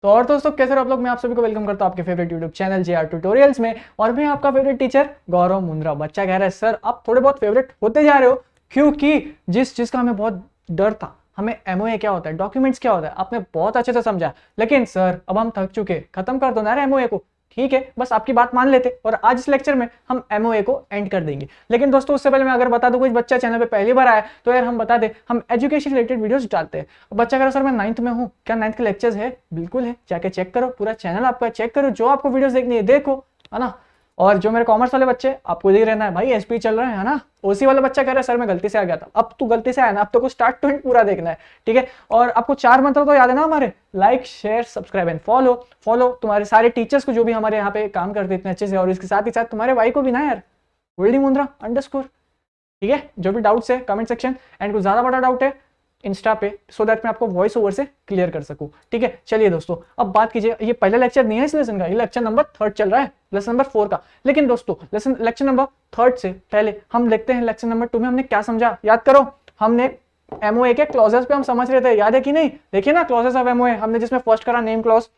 तो और दोस्तों कैसे हो आप लोग। मैं आप सभी को वेलकम करता हूं आपके favourite YouTube channel JR tutorials में। और मैं आपका फेवरेट टीचर गौरव मुंद्रा। बच्चा कह रहा है सर आप थोड़े बहुत फेवरेट होते जा रहे हो, क्योंकि जिस चीज का हमें बहुत डर था, हमें एमओए क्या होता है, डॉक्यूमेंट्स क्या होता है, आपने बहुत अच्छे से समझा। लेकिन सर अब हम थक चुके, खत्म कर दो ना एमओए को। ठीक है, बस आपकी बात मान लेते और आज इस लेक्चर में हम एमओए को एंड कर देंगे। लेकिन दोस्तों उससे पहले मैं अगर बता दूं, कोई बच्चा चैनल पे पहली बार आया तो यार हम बता दें, हम एजुकेशन रिलेटेड वीडियोस डालते हैं। बच्चा कह रहा सर मैं 9th में हूँ, क्या 9th के लेक्चर्स है? बिल्कुल है, जाके चेक करो, पूरा चैनल आपका चेक करो, जो आपको वीडियोस देखनी है देखो, है ना। और जो मेरे कॉमर्स वाले बच्चे, आपको यही रहना है भाई, एसपी चल रहा है ना। ओसी वाला बच्चा कह रहा है सर मैं गलती से आ गया था। अब तू गलती से आया ना, अब तो को स्टार्ट टू एंड पूरा देखना है। ठीक है, और आपको 4 मंत्र तो याद है ना हमारे, like share subscribe and follow. Follow तुम्हारे सारे टीचर्स को जो भी हमारे यहाँ पे काम करते इतने अच्छे से, और इसके साथ ही साथ तुम्हारे भाई को भी ना यार, गोल्डी मुंद्रा _ ठीक है। जो भी डाउट्स है कमेंट सेक्शन, एंड कुछ ज्यादा बड़ा डाउट है इंस्टा पे, सो दैट मैं आपको वॉइस ओवर से क्लियर कर सकूं। ठीक है, चलिए दोस्तों अब बात कीजिए। ये पहला लेक्चर नहीं है इस लेसन का, ये लेक्चर नंबर 3 चल रहा है, लेसन नंबर 4 का। लेकिन दोस्तों लेक्चर नंबर 3 से पहले हम देखते हैं लेक्चर नंबर 2 में हमने क्या समझा। याद करो, हमने एमओए के क्लॉजेस पे हम समझ रहे थे, याद है कि नहीं? देखिए ना, क्लॉजेस ऑफ एमओए हमने जिसमें फर्स्ट करा नेम क्लॉज।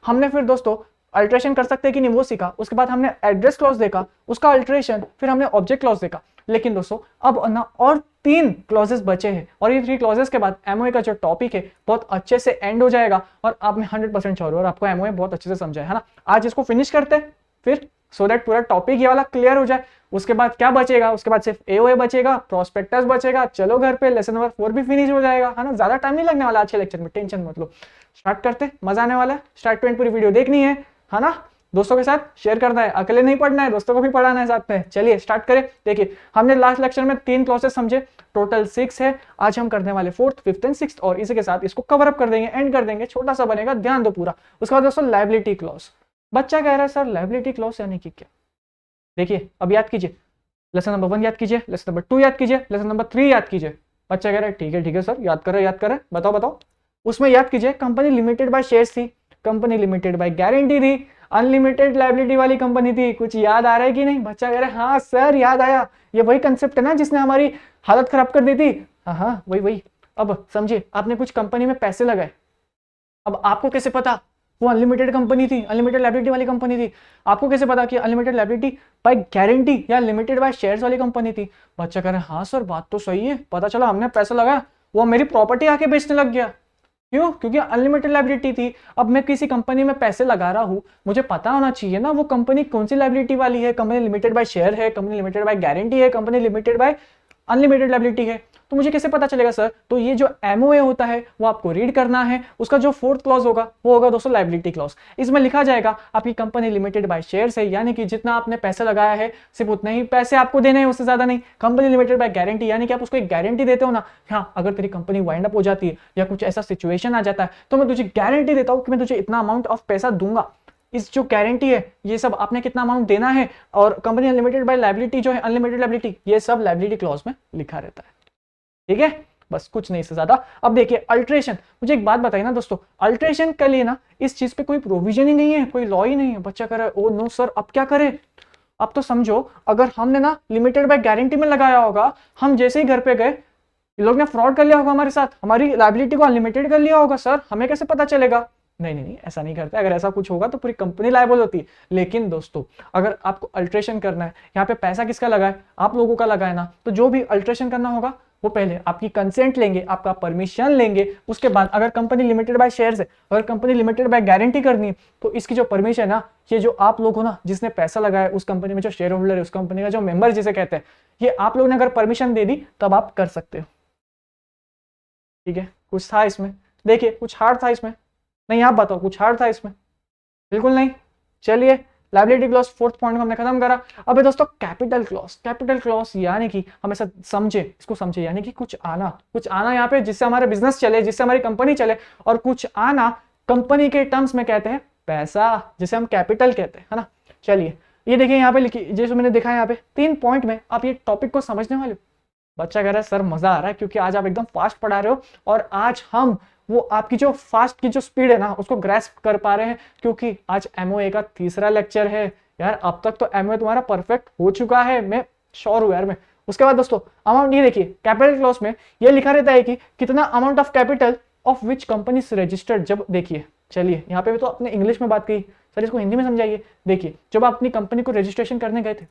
हमने फिर दोस्तों अल्ट्रेशन कर सकते हैं कि नहीं वो सीखा। उसके बाद हमने एड्रेस क्लॉज देखा, उसका अल्ट्रेशन, फिर हमने ऑब्जेक्ट क्लॉज देखा। लेकिन दोस्तों अब ना और 3 क्लॉजेस बचे हैं, और ये 3 क्लॉजेस के बाद एमओए का जो टॉपिक है बहुत अच्छे से एंड हो जाएगा, और आप में 100% श्योर हो और आपको एमओए बहुत अच्छे से समझा है ना। आज इसको फिनिश करते हैं फिर, सो दैट पूरा टॉपिक ये वाला क्लियर हो जाए। उसके बाद क्या बचेगा? उसके बाद सिर्फ एओए बचेगा, प्रोस्पेक्टस बचेगा। चलो घर पे, लेसन नंबर 4 भी फिनिश हो जाएगा, है ना। ज्यादा टाइम नहीं लगने वाला आज के लेक्चर में, टेंशन मत लो। स्टार्ट करते, मजा आने वाला है। स्टार्ट टू एंड पूरी वीडियो देखनी है ना। दोस्तों के साथ शेयर करना है, अकेले नहीं पढ़ना है, दोस्तों को भी पढ़ाना है साथ में। चलिए स्टार्ट करें। देखिए हमने लास्ट लेक्चर में 3 क्लॉसेस समझे, टोटल 6 है। आज हम करने वाले 4th, 5th एंड 6th, और इसी के साथ इसको कवर अप कर देंगे, एंड कर देंगे। छोटा सा बनेगा, ध्यान दो पूरा। उसके बाद दोस्तों लायबिलिटी क्लॉज। बच्चा कह रहा है सर लायबिलिटी क्लॉज यानी कि क्या? देखिए अब याद कीजिए, लेसन नंबर 1 याद कीजिए, लेसन नंबर 2 याद कीजिए, लेसन नंबर 3 याद कीजिए। बच्चा कह रहा है ठीक है सर, याद करें, बताओ। उसमें याद कीजिए, कंपनी लिमिटेड बाय शेयर्स थी, कंपनी लिमिटेड बाय गारंटी थी, अनलिमिटेड लायबिलिटी वाली कंपनी थी। कुछ याद आ रहा है कि नहीं? बच्चा कह रहा है हाँ सर याद आया, ये वही कंसेप्ट है ना जिसने हमारी हालत खराब कर दी थी। हाँ वही। अब समझिए, आपने कुछ कंपनी में पैसे लगाए, अब आपको कैसे पता वो अनलिमिटेड कंपनी थी, अनलिमिटेड लायबिलिटी वाली कंपनी थी? आपको कैसे पता कि अनलिमिटेड लायबिलिटी बाय गारंटी या लिमिटेड बाय शेयर्स वाली कंपनी थी? बच्चा कह रहा है हाँ सर बात तो सही है, पता चला हमने पैसा लगाया, वो मेरी प्रॉपर्टी आके बेचने लग गया। क्यों? क्योंकि अनलिमिटेड लायबिलिटी थी। अब मैं किसी कंपनी में पैसे लगा रहा हूं, मुझे पता होना चाहिए ना वो कंपनी कौन सी लायबिलिटी वाली है। कंपनी लिमिटेड बाय शेयर है, कंपनी लिमिटेड बाय गारंटी है, company limited by unlimited liability है। तो मुझे कैसे पता चलेगा सर? तो ये जो एमओए होता है वो आपको रीड करना है। उसका जो 4th क्लॉज होगा वो होगा दोस्तों लायबिलिटी क्लॉज। इसमें लिखा जाएगा आपकी कंपनी लिमिटेड बाय शेयर्स है, यानी कि जितना आपने पैसे लगाया है सिर्फ उतने ही पैसे आपको देने हैं, उससे ज्यादा नहीं। कंपनी लिमिटेड बाय गारंटी, यानी कि आप उसको एक गारंटी देते हो ना, हाँ अगर तेरी कंपनी वाइंड अप हो जाती है या कुछ ऐसा सिचुएशन आ जाता है तो मैं तुझे गारंटी देता हूँ कि मैं तुझे इतना अमाउंट ऑफ पैसा दूंगा। इस जो गारंटी है ये सब आपने कितना अमाउंट देना है, और कंपनी अनलिमिटेड बाय लायबिलिटी जो है, अनलिमिटेड लायबिलिटी, ये सब लायबिलिटी क्लॉज में लिखा रहता है। ठीक है, बस कुछ नहीं से ज्यादा। अब देखिए अल्ट्रेशन, मुझे एक बात बताइए ना दोस्तों, अल्ट्रेशन के लिए ना इस चीज पे कोई प्रोविजन ही नहीं है, कोई लॉ ही नहीं है। बच्चा कह रहा है ओ नो सर अब क्या करें? अब तो समझो, अगर हमने ना लिमिटेड बाय गारंटी में लगाया होगा, हम जैसे ही घर पे गए, लोग ने फ्रॉड कर लिया होगा हमारे साथ, हमारी लायबिलिटी को अनलिमिटेड कर लिया होगा, सर हमें कैसे पता चलेगा? नहीं, ऐसा नहीं करता। अगर ऐसा कुछ होगा तो पूरी कंपनी लायबल होती है। लेकिन दोस्तों अगर आपको अल्ट्रेशन करना है, यहाँ पे पैसा किसका लगा है? आप लोगों का लगा है ना। तो जो भी अल्ट्रेशन करना होगा वो पहले आपकी कंसेंट लेंगे, आपका परमिशन लेंगे। उसके बाद अगर कंपनी लिमिटेड बाय शेयर्स है, अगर कंपनी लिमिटेड बाय गारंटी करनी है, तो इसकी जो परमिशन है ना, ये जो आप लोग हो ना जिसने पैसा लगाया उस कंपनी में, जो शेयर होल्डर है उस कंपनी का, जो मेंबर जिसे कहते हैं, ये आप लोग ने अगर परमिशन दे दी तब आप कर सकते हो। ठीक है, कुछ था इसमें? देखिए कुछ हार्ड था इसमें? नहीं आप बताओ, कुछ हार्ड था इसमें? बिल्कुल नहीं। चलिए लायबिलिटी क्लॉज 4th पॉइंट हमने खत्म करा। अब दोस्तों कैपिटल क्लॉज। कैपिटल क्लॉज यानी कि हमेशा समझे, इसको समझे, यानी कि कुछ आना यहाँ पे जिससे हमारा बिजनेस चले, जिससे हमारी कंपनी चले। और कुछ आना कंपनी के टर्म्स में कहते हैं पैसा, जिसे हम कैपिटल कहते हैं, है ना। चलिए ये देखिए यहाँ पे लिखी, जैसे मैंने देखा है यहाँ पे 3 पॉइंट में आप ये टॉपिक को समझने वाले हो। बच्चा कह रहा है सर मजा आ रहा है क्योंकि आज आप एकदम फास्ट पढ़ा रहे हो, और आज हम वो आपकी जो फास्ट की जो स्पीड है ना उसको ग्रैस्प कर पा रहे हैं, क्योंकि आज एमओए का 3रा लेक्चर है। यार अब तक तो एमओए तुम्हारा परफेक्ट हो चुका है, मैं श्योर हूं यार मैं। उसके बाद दोस्तों अमाउंट, ये देखिए कैपिटल क्लॉज में ये लिखा रहता है कि कितना amount of capital of which company registered. जब देखिए चलिए यहाँ पे भी तो आपने इंग्लिश में बात की, सर इसको हिंदी में समझाइए। देखिए जब आप अपनी कंपनी को रजिस्ट्रेशन करने गए थे,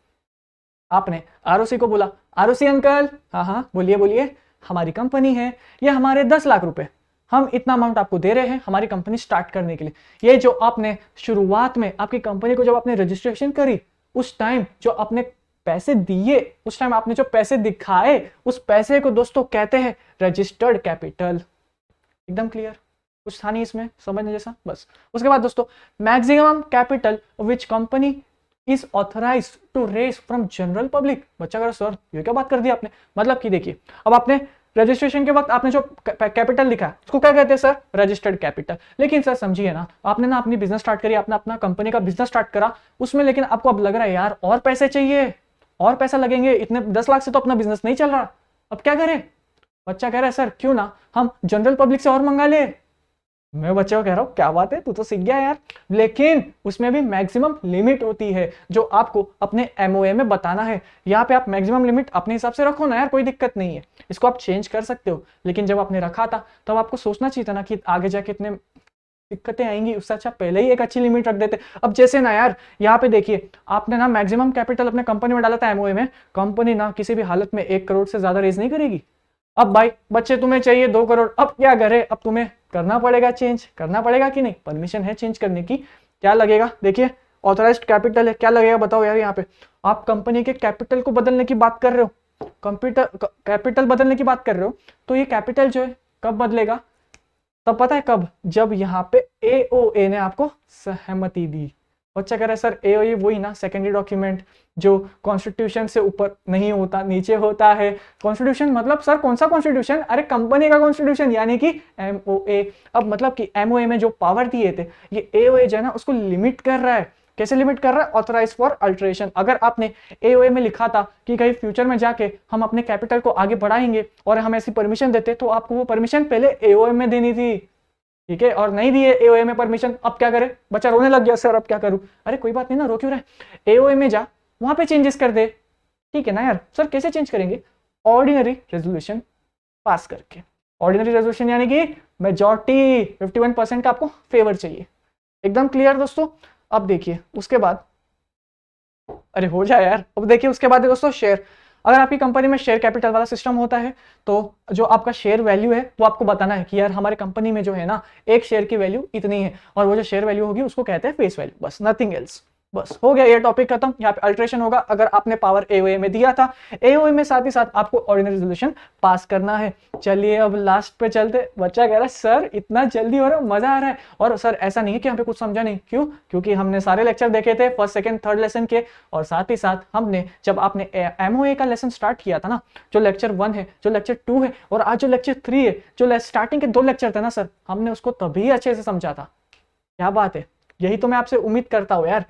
आपने आरओसी को बोला, आरओसी अंकल, हाँ हाँ बोलिए बोलिए, हमारी कंपनी है, ये हमारे 10 लाख रुपए, हम इतना अमाउंट आपको दे रहे हैं हमारी कंपनी स्टार्ट करने के लिए। ये जो आपने शुरुआत में आपकी कंपनी को जब आपने रजिस्ट्रेशन करी, उस टाइम जो आपने पैसे दिए, उस टाइम आपने जो पैसे दिखाए, उस पैसे को दोस्तों कहते हैं रजिस्टर्ड कैपिटल। एकदम क्लियर, कुछ था नहीं इसमें समझने जैसा, बस। उसके बाद दोस्तों, maximum capital which company is authorise to raise from general public. बच्चा करो सर ये क्या बात कर दी आपने, मतलब कि देखिए अब आपने रजिस्ट्रेशन के वक्त आपने जो कैपिटल लिखा है उसको क्या कहते हैं सर, रजिस्टर्ड कैपिटल। लेकिन सर समझिए ना, आपने ना अपनी बिजनेस स्टार्ट करी, आपने अपना कंपनी का बिजनेस स्टार्ट करा उसमें, लेकिन आपको अब लग रहा है यार और पैसे चाहिए, और पैसा लगेंगे, इतने 10 लाख से तो अपना बिजनेस नहीं चल रहा, अब क्या करें। बच्चा कह रहा है सर क्यों ना हम जनरल पब्लिक से और मंगा ले। मैं बच्चे को कह रहा हूँ क्या बात है, तू तो सीख गया यार, लेकिन उसमें भी मैक्सिमम लिमिट होती है जो आपको अपने एमओए में बताना है। यहाँ पे आप मैक्सिमम लिमिट अपने हिसाब से रखो ना यार, कोई दिक्कत नहीं है, इसको आप चेंज कर सकते हो। लेकिन जब आपने रखा था तब आपको सोचना चाहिए था ना कि आगे जाके इतने दिक्कतें आएंगी, उससे अच्छा पहले ही एक अच्छी लिमिट रख देते। अब जैसे ना यार यहाँ पे देखिए, आपने ना मैक्सिमम कैपिटल अपने कंपनी में डाला था एमओए में, कंपनी ना किसी भी हालत में 1 करोड़ से ज्यादा रेज नहीं करेगी। अब भाई बच्चे तुम्हें चाहिए 2 करोड़, अब क्या करे, अब तुम्हें करना पड़ेगा, चेंज करना पड़ेगा कि नहीं, परमिशन है चेंज करने की। क्या लगेगा, देखिए ऑथराइज्ड कैपिटल है, क्या लगेगा बताओ यार। यहाँ पे आप कंपनी के कैपिटल को बदलने की बात कर रहे हो, कैपिटल बदलने की बात कर रहे हो, तो ये कैपिटल जो है कब बदलेगा, तब पता है कब, जब यहाँ पे एओए ने आपको सहमति दी। बच्चा कह रहा है सर एओए वही ना सेकेंडरी डॉक्यूमेंट जो कॉन्स्टिट्यूशन से ऊपर नहीं होता, नीचे होता है। कॉन्स्टिट्यूशन मतलब सर कौन सा कॉन्स्टिट्यूशन, अरे कंपनी का कॉन्स्टिट्यूशन यानी कि एमओए। अब मतलब कि एमओए में जो पावर दिए थे, ये एओए जो है ना उसको लिमिट कर रहा है। कैसे लिमिट कर रहा है, ऑथराइज फॉर अल्टरेशन। अगर आपने एओए में लिखा था कि कहीं फ्यूचर में जाके हम अपने कैपिटल को आगे बढ़ाएंगे और हम ऐसी परमिशन देते, तो आपको वो परमिशन पहले एओए में देनी थी, ठीक है, और नहीं दिए एओए में परमिशन, अब क्या करे। बच्चा रोने लग गया सर अब क्या करूं, अरे कोई बात नहीं ना, रो क्यों रहे, एओए में जा, वहां पे चेंजेस कर दे, ठीक है ना यार। सर कैसे चेंज करेंगे, ऑर्डिनरी रेजोल्यूशन पास करके। ऑर्डिनरी रेजोल्यूशन यानी कि मेजॉरिटी 51% का आपको फेवर चाहिए। एकदम क्लियर दोस्तों। अब देखिए उसके बाद, अरे हो जाए यार, अब देखिए उसके बाद दोस्तों शेयर। अगर आपकी कंपनी में शेयर कैपिटल वाला सिस्टम होता है तो जो आपका शेयर वैल्यू है वो आपको बताना है कि यार हमारे कंपनी में जो है ना एक शेयर की वैल्यू इतनी है, और वो जो शेयर वैल्यू होगी उसको कहते हैं फेस वैल्यू, बस नथिंग एल्स। बस हो गया ये टॉपिक खत्म। यहाँ पे अल्ट्रेशन होगा अगर आपने पावर एओए में दिया था, एओए में साथ ही साथ आपको ऑर्डिनरी रेजोल्यूशन पास करना है। चलिए अब लास्ट पे चलते। बच्चा कह रहा है सर इतना जल्दी हो रहा है, मजा आ रहा है। और सर ऐसा नहीं है कि यहाँ पे कुछ समझा नहीं, क्यों, क्योंकि हमने सारे लेक्चर देखे थे फर्स्ट सेकंड थर्ड लेसन के, और साथ ही साथ हमने जब आपने एमओए का लेसन स्टार्ट किया था ना, जो लेक्चर 1 है, जो लेक्चर 2 है, और आज जो लेक्चर 3 है, जो स्टार्टिंग के 2 लेक्चर थे ना सर, हमने उसको तभी अच्छे से समझा था। क्या बात है, यही तो मैं आपसे उम्मीद करता हूँ यार,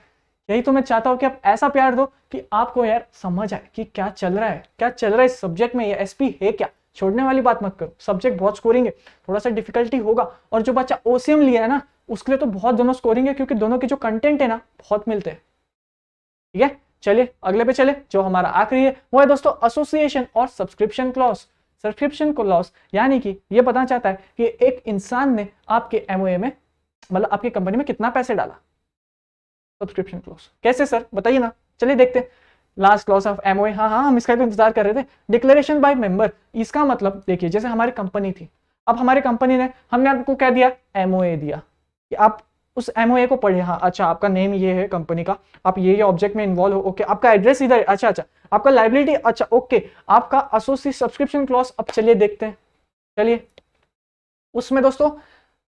यही तो मैं चाहता हूं कि आप ऐसा प्यार दो कि आपको यार समझ आए कि क्या चल रहा है, क्या चल रहा है इस सब्जेक्ट में, ये एसपी है क्या। छोड़ने वाली बात मत करो, सब्जेक्ट बहुत स्कोरिंग है, थोड़ा सा डिफिकल्टी होगा, और जो बच्चा ओसीएम लिया है ना उसके लिए तो बहुत दोनों स्कोरिंग है, क्योंकि दोनों के जो कंटेंट है ना बहुत मिलते हैं। ठीक है, चलिए अगले पे चले। जो हमारा आखिरी है वो है दोस्तों एसोसिएशन और सब्सक्रिप्शन क्लॉज। सब्सक्रिप्शन क्लॉज यानी कि ये बताना चाहता है कि एक इंसान ने आपके एमओए में, मतलब आपकी कंपनी में कितना पैसे डाला। सब्सक्रिप्शन क्लॉज कैसे सर बताइए ना, चलिए देखते हैं। लास्ट क्लॉज ऑफ एमओए, हाँ हम इसका तो इंतजार कर रहे थे। डिक्लेरेशन बाय मेंबर, इसका मतलब देखिए जैसे हमारी कंपनी थी, अब हमारी कंपनी ने, हमने आपको क्या दिया, एमओए दिया कि आप उस एमओए को पढ़े। हाँ अच्छा, आपका नेम ये है कंपनी का, आप ये ऑब्जेक्ट में इन्वॉल्व हो, ओके, आपका एड्रेस इधर, अच्छा अच्छा, आपका लाइबिलिटी, अच्छा ओके, आपका एसोसिएट सब्सक्रिप्शन क्लॉज। अब चलिए देखते हैं। चलिए उसमें दोस्तों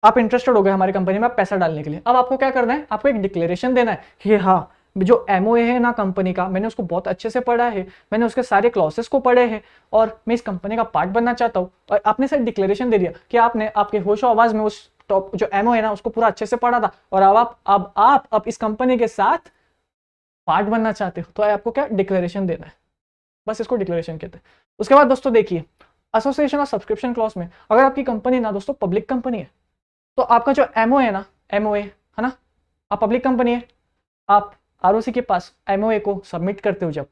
आप इंटरेस्टेड हो गए हमारी कंपनी में पैसा डालने के लिए, अब आपको क्या करना है, आपको एक डिक्लेरेशन देना है कि हाँ जो एमओए है ना कंपनी का, मैंने उसको बहुत अच्छे से पढ़ा है, मैंने उसके सारे क्लॉसेस को पढ़े हैं, और मैं इस कंपनी का पार्ट बनना चाहता हूँ। और आपने सर डिक्लेरेशन दे दिया कि आपने आपके होशो आवाज में उस टॉप जो एमओए है ना उसको पूरा अच्छे से पढ़ा था, और अब आप इस कंपनी के साथ पार्ट बनना चाहते हो, तो आपको क्या डिक्लेरेशन देना है, बस इसको डिक्लेरेशन कहते हैं। उसके बाद दोस्तों देखिए एसोसिएशन और सब्सक्रिप्शन क्लॉज में, अगर आपकी कंपनी ना दोस्तों पब्लिक कंपनी है, तो आपका जो एमओए है ना, एमओए है ना, आप पब्लिक कंपनी है, आप आरओसी के पास एमओए को सबमिट करते हो, जब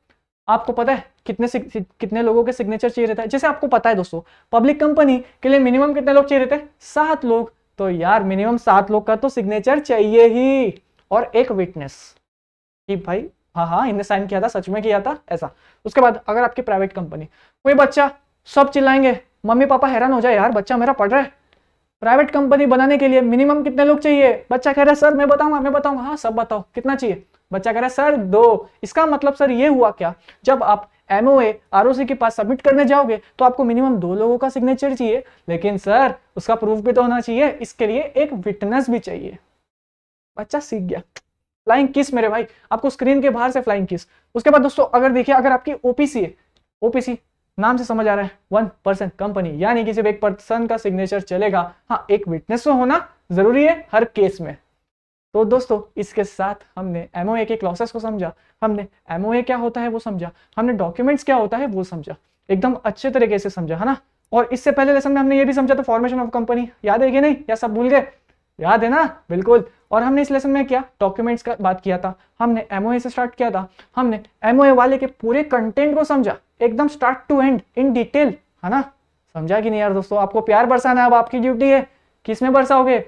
आपको पता है कितने लोगों के सिग्नेचर चाहिए रहता है। जैसे आपको पता है दोस्तों पब्लिक कंपनी के लिए मिनिमम कितने लोग चाहिए रहते हैं, 7 लोग, तो यार मिनिमम 7 लोग का तो सिग्नेचर चाहिए ही, और एक विटनेस कि भाई हाँ हाँ इनने साइन किया था, सच में किया था ऐसा। उसके बाद अगर आपकी प्राइवेट कंपनी, कोई बच्चा, सब चिल्लाएंगे, मम्मी पापा हैरान हो जाए यार बच्चा मेरा पढ़ रहा है। प्राइवेट कंपनी बनाने के लिए मिनिमम कितने लोग चाहिए? बच्चा कह रहा है सर मैं बताऊंगा। हाँ सब बताओ कितना चाहिए? बच्चा कह रहा है सर 2। इसका मतलब सर ये हुआ क्या, जब आप MOA ROC के पास सबमिट करने जाओगे तो आपको मिनिमम 2 लोगों का सिग्नेचर चाहिए, लेकिन सर उसका प्रूफ भी तो होना चाहिए, इसके लिए एक विटनेस भी चाहिए। बच्चा सीख गया। फ्लाइंग किस मेरे भाई, आपको स्क्रीन के बाहर से फ्लाइंग किस। उसके बाद दोस्तों अगर देखिए, अगर आपकी OPC है, OPC नाम से समझ आ रहा है 1% कंपनी, यानी कि सिर्फ 1% का सिग्नेचर चलेगा। हाँ एक विटनेस तो होना जरूरी है हर केस में। तो दोस्तों इसके साथ हमने MOA के क्लॉसेस को समझा, हमने MOA क्या होता है वो समझा, हमने डॉक्यूमेंट्स क्या होता है वो समझा, एकदम अच्छे तरीके से समझा है ना। और इससे पहले लेसन में हमने ये भी समझा था फॉर्मेशन ऑफ कंपनी, याद है कि नहीं, या सब भूल गए? याद है ना, बिल्कुल। और हमने इस लेसन में क्या डॉक्यूमेंट्स का बात किया था, हमने MOA से स्टार्ट किया था, हमने MOA वाले के पूरे कंटेंट को समझा एकदम start to end in detail, है ना। समझा कि नहीं यार दोस्तों? आपको प्यार बरसाना है, अब आपकी ड्यूटी है। किसमें बरसाओगे?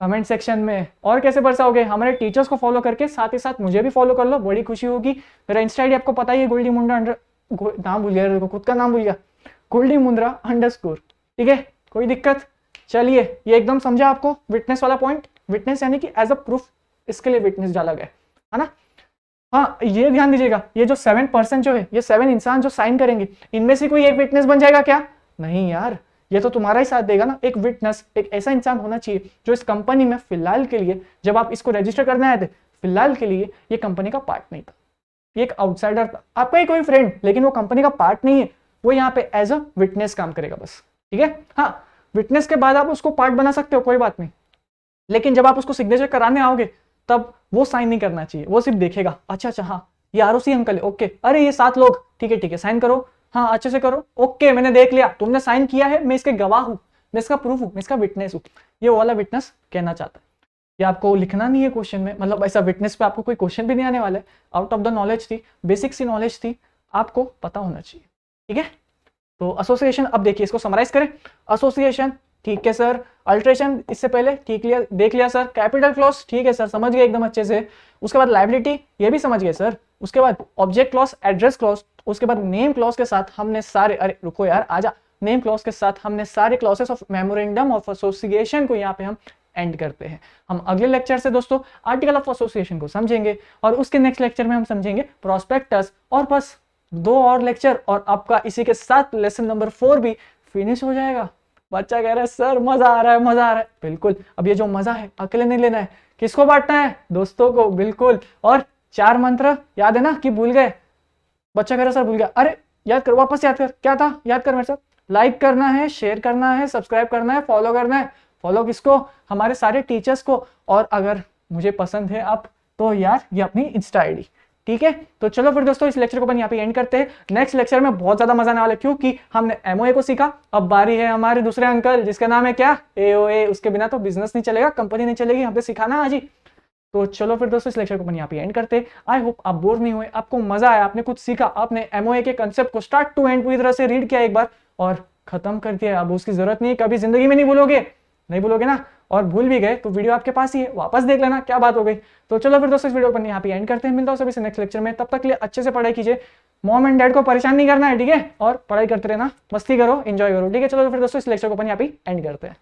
कमेंट सेक्शन में। और कैसे बरसाओगे? हमारे टीचर्स को फॉलो करके, साथ ही साथ मुझे भी फॉलो कर लो, बड़ी खुशी होगी। मेरा इंस्टा आईडी आपको पता ही है, गोल्डी मुंडा नाम भूल गया, खुद का नाम भूल गया, गोल्डी मुंद्रा _। ठीक है, कोई दिक्कत? चलिए ये एकदम समझा आपको विटनेस वाला पॉइंट। विटनेस यानी कि एज अ प्रूफ, इसके लिए विटनेस डाला गया है ना। हाँ ये ध्यान दीजिएगा, ये जो 7% जो है, ये 7 इंसान जो साइन करेंगे, इनमें से कोई एक विटनेस बन जाएगा क्या? नहीं यार, ये तो तुम्हारा ही साथ देगा ना। एक विटनेस, एक ऐसा इंसान होना चाहिए जो इस कंपनी में फिलहाल के लिए, जब आप इसको रजिस्टर करने आए थे, फिलहाल के लिए ये कंपनी का पार्ट नहीं था, ये एक आउटसाइडर था, आपका ही कोई फ्रेंड, लेकिन वो कंपनी का पार्ट नहीं है। वो यहाँ पे एज अ विटनेस काम करेगा बस, ठीक है। हाँ विटनेस के बाद आप उसको पार्ट बना सकते हो, कोई बात नहीं, लेकिन जब आप उसको सिग्नेचर कराने आओगे तब वो साइन नहीं करना चाहिए, वो सिर्फ देखेगा, अच्छा हाँ ये ROC अंकल है, ओके, अरे ये 7 लोग, ठीक है साइन करो, हाँ अच्छे से करो, ओके मैंने देख लिया, तुमने साइन किया है, मैं इसके गवाह हूं, मैं इसका प्रूफ हूं, मैं इसका विटनेस हूं। ये वाला विटनेस कहना चाहता है। ये आपको लिखना नहीं है क्वेश्चन में, मतलब ऐसा विटनेस पे आपको कोई क्वेश्चन भी नहीं आने वाला है, आउट ऑफ द नॉलेज थी, बेसिक सी नॉलेज थी, आपको पता होना चाहिए, ठीक है। तो एसोसिएशन, अब देखिए इसको समराइज करें। एसोसिएशन ठीक है सर, अल्ट्रेशन इससे पहले ठीक लिया, देख लिया सर, कैपिटल क्लॉज ठीक है सर, समझ गए एकदम अच्छे से। उसके बाद लायबिलिटी, ये भी समझ गए सर। उसके बाद ऑब्जेक्ट क्लॉज, एड्रेस क्लॉज, उसके बाद नेम क्लॉज के साथ हमने सारे, अरे रुको यार आजा, नेम क्लॉज के साथ हमने सारे clauses of memorandum of association को यहाँ पे हम एंड करते हैं। हम अगले लेक्चर से दोस्तों आर्टिकल ऑफ एसोसिएशन को समझेंगे, और उसके नेक्स्ट लेक्चर में हम समझेंगे प्रोस्पेक्टस, और बस 2 और लेक्चर और आपका इसी के साथ लेसन नंबर 4 भी फिनिश हो जाएगा। बच्चा कह रहा है सर मजा आ रहा है, मजा आ रहा है, बिल्कुल। अब ये जो मजा है अकेले नहीं लेना है, किसको बांटना है? दोस्तों को, बिल्कुल। और 4 मंत्र याद है ना कि भूल गए? बच्चा कह रहा है सर भूल गया, अरे याद कर, वापस याद कर, क्या था, याद कर मेरे साथ। लाइक करना है, शेयर करना है, सब्सक्राइब करना है, फॉलो करना है। फॉलो किसको? हमारे सारे टीचर्स को। और अगर मुझे पसंद है आप, तो यार ये अपनी इंस्टा आईडी, ठीक है। तो चलो फिर दोस्तों इस लेक्चर को अपन यहाँ पे एंड करते हैं। नेक्स्ट लेक्चर में बहुत ज्यादा मजा आने वाला है, क्योंकि हमने MOA को सीखा। अब बारी है हमारे दूसरे अंकल, जिसका नाम है क्या? AOA। उसके बिना तो बिजनेस नहीं चलेगा, कंपनी नहीं चलेगी, हमसे सिखाना आज ही। तो चलो फिर दोस्तों इस लेक्चर को अपन यहाँ पे एंड करते हैं। आई होप आप बोर नहीं हुए, आपको मजा आया, आपने कुछ सीखा, आपने MOA के कंसेप्ट को स्टार्ट टू एंड पूरी तरह से रीड किया एक बार और खत्म कर दिया। अब उसकी जरूरत नहीं है, कभी जिंदगी में नहीं भूलोगे, नहीं भूलोगे ना। और भूल भी गए तो वीडियो आपके पास ही है, वापस देख लेना, क्या बात हो गई। तो चलो फिर दोस्तों इस वीडियो पर यहाँ पे एंड करते हैं, मिलता हूँ सभी से नेक्स्ट लेक्चर में। तब तक के लिए अच्छे से पढ़ाई कीजिए, मॉम एंड डैड को परेशान नहीं करना है, ठीक है। और पढ़ाई करते रहना, मस्ती करो, एंजॉय करो, ठीक है। चलो फिर दोस्तों इस लेक्चर को अपन यहाँ पे एंड करते हैं।